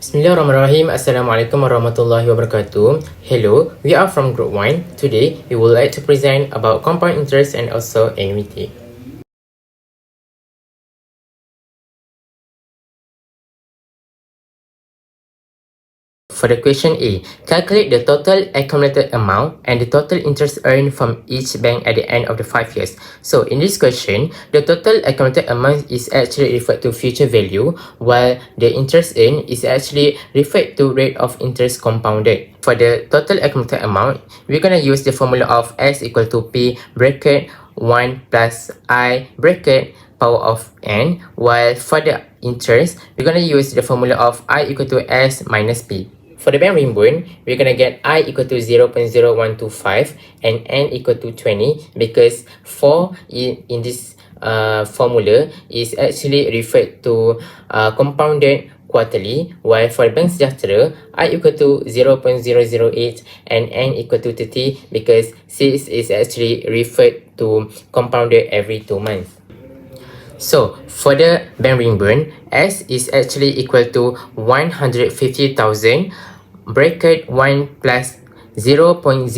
Bismillahirrahmanirrahim. Assalamualaikum warahmatullahi wabarakatuh. Hello, we are from Group 1. Today, we would like to present about compound interest and also annuity. For the question A, calculate the total accumulated amount and the total interest earned from each bank at the end of the 5 years. So in this question, the total accumulated amount is actually referred to future value, while the interest earned is actually referred to rate of interest compounded. For the total accumulated amount, we're going to use the formula of S equal to P bracket 1 plus I bracket power of n, while for the interest, we're going to use the formula of I equal to S minus P. For the bank ribbon, we're going to get I equal to 0.0125 and N equal to 20 because 4 in this formula is actually referred to compounded quarterly, while for bank sejahtera, I equal to 0.008 and N equal to 30 because 6 is actually referred to compounded every 2 months. So, for the bank ribbon, S is actually equal to 150,000 bracket 1 plus 0.0125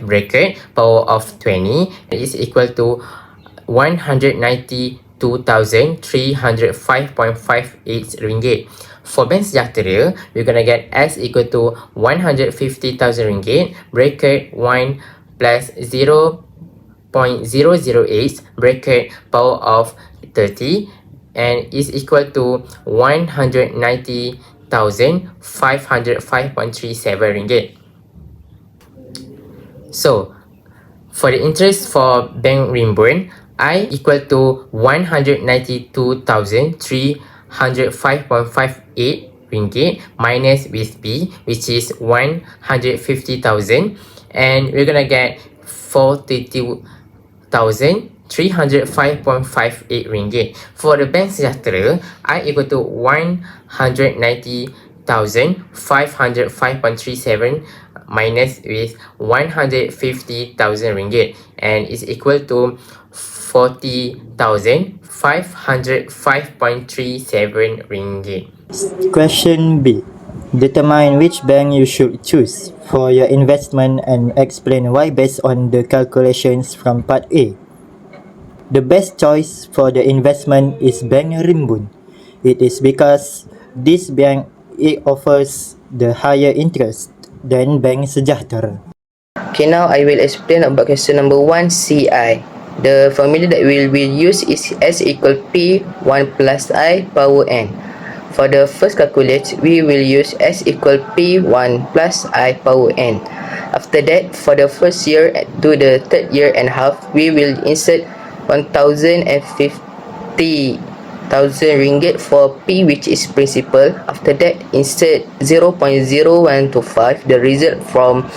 bracket power of 20 is equal to 192,305.58 ringgit. For bank sejahtera, we're gonna get S equal to 150,000 ringgit bracket 1 plus 0.008 bracket power of 30 and is equal to 190,505.37 ringgit. So, for the interest for bank ribbon, I equal to 192,305.58 ringgit minus with B, which is 150,000, and we're gonna get 42,305.58 ringgit. For the bank sejahtera, I equal to 190,505.37 minus with 150,000 ringgit and is equal to 40,505.37 ringgit. Question B. Determine which bank you should choose for your investment and explain why based on the calculations from part A. The best choice for the investment is Bank Rimbun. It is because this bank offers the higher interest than Bank Sejahtera. Okay, now I will explain about question number 1, CI. The formula that we will use is S equal P 1 plus I power n. For the first calculate, we will use S equal P1 plus I power n. After that, for the first year to the third year and half, we will insert 1,050,000 ringgit for P, which is principal. After that, insert 0.0125, the result from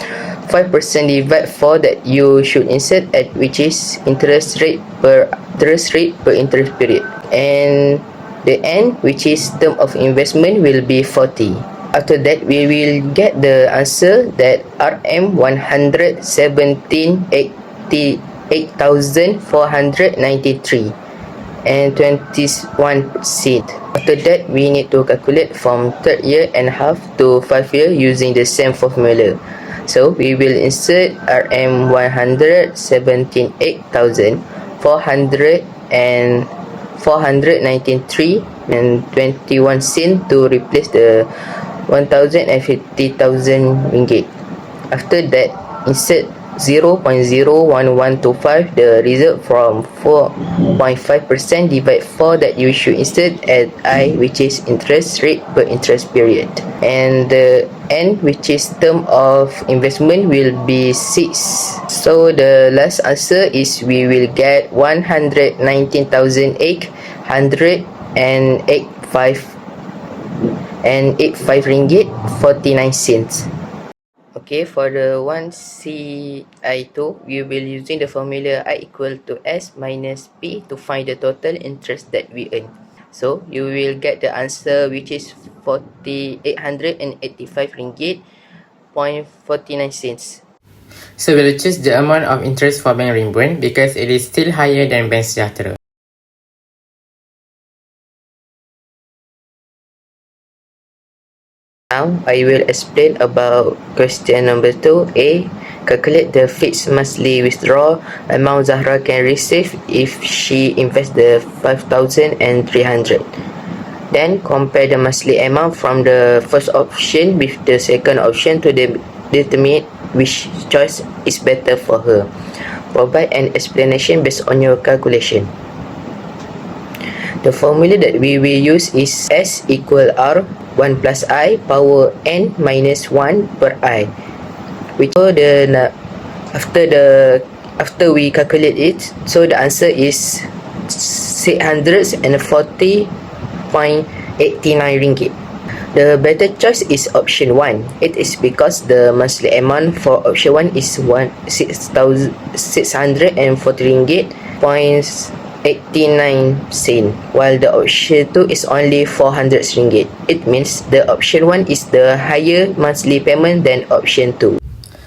5% divide 4 that you should insert at, which is interest rate per interest period, and the N, which is term of investment, will be 40. After that, we will get the answer that RM 117,8,493 and 21%. After that, we need to calculate from third year and half to 5 year using the same formula. So we will insert RM 117,8,400 and 493 and 21 cent to replace the 1,050,000 ringgit. After that, insert 0.01125, the result from 4.5% divide 4 that you should insert at I, which is interest rate per interest period, and the N, which is term of investment, will be 6. So the last answer is we will get 119,885 ringgit 49 cents. Okay, for the 1CI2, we will using the formula I equal to S minus P to find the total interest that we earn. So you will get the answer, which is 4,885 ringgit 49 cents. So we'll choose the amount of interest for bank ribbon because it is still higher than bank sejahtera. Now I will explain about question number 2. A. Calculate the fixed monthly withdrawal amount Zahra can receive if she invests the 5,300. Then compare the monthly amount from the first option with the second option to determine which choice is better for her. Provide an explanation based on your calculation. The formula that we will use is S equal R 1 plus I power n minus 1 per I, which after we calculate it, so the answer is 640.89 ringgit. The better choice is option 1. It is because the monthly amount for option 1 is 6,640 ringgit 89 cent, while the option 2 is only 400 ringgit. It means the option 1 is the higher monthly payment than option 2.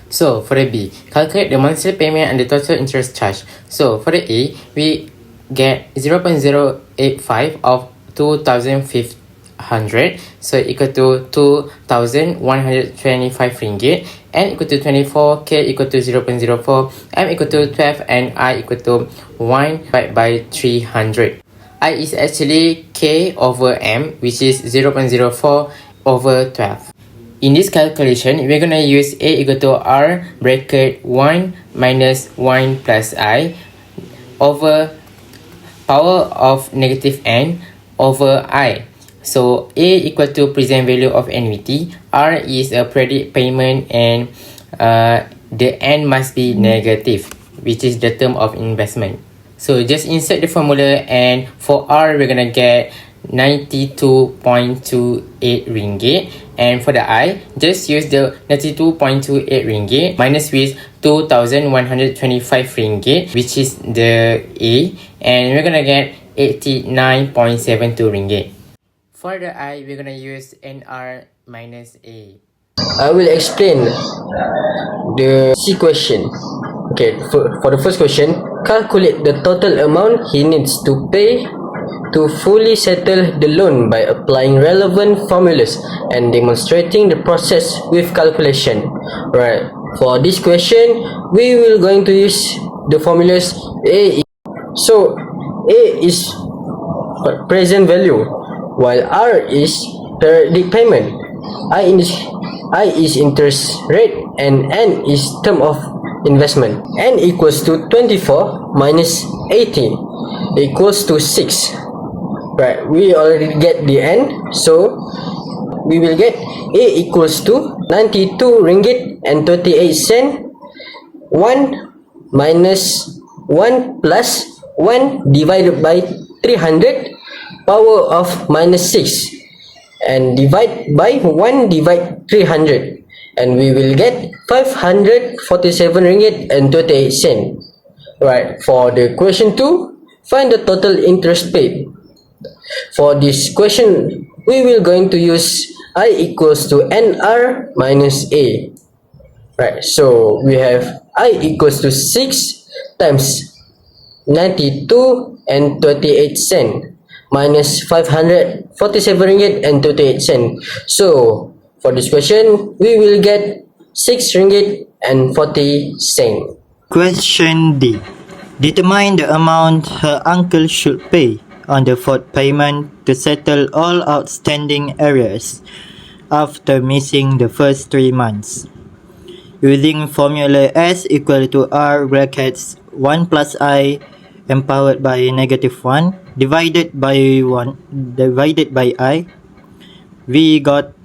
So for the B, calculate the monthly payment and the total interest charge. So for the A, we get 0.085 of 2,500, so equal to 2,125 ringgit, n equal to 24, k equal to 0.04, m equal to 12, and I equal to 1 divided by 300. I is actually k over m, which is 0.04 over 12. In this calculation, we're gonna use A equal to R bracket 1 minus 1 plus I over power of negative n over I. So A equal to present value of annuity, R is a credit payment, and the n must be negative, which is the term of investment. So just insert the formula, and for R we're gonna get 92.28 ringgit, and for the I, just use the 92.28 ringgit minus with 2,125 ringgit, which is the A, and we're gonna get 89.72 ringgit. For the I, we're gonna use NR minus A. I will explain the C question. Okay, for the first question, calculate the total amount he needs to pay to fully settle the loan by applying relevant formulas and demonstrating the process with calculation. Right. For this question, we will going to use the formulas A. So A is present value, while R is periodic payment. I is interest rate, and N is term of investment. N equals to 24 minus 80 equals to 6. Right, we already get the N, so we will get A equals to 92 ringgit and 38 cent. 1 minus 1 plus 1 divided by 300 power of minus 6, and divide by 1 divide 300, and we will get 547 ringgit and 28 cent. Right, for the question 2, find the total interest paid. For this question, we will going to use I equals to NR minus A. Right, so we have I equals to 6 times 92 and 28 cent minus 547 ringgit and 28 cent. So for this question, we will get 6 ringgit and 40 cent. Question D. Determine the amount her uncle should pay on the fourth payment to settle all outstanding arrears after missing the first 3 months. Using formula S equal to R brackets 1 plus I empowered by negative 1 divided by I, we got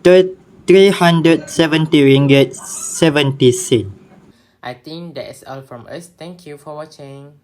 370 ringgit 70 cent. I think that is all from us. Thank you for watching.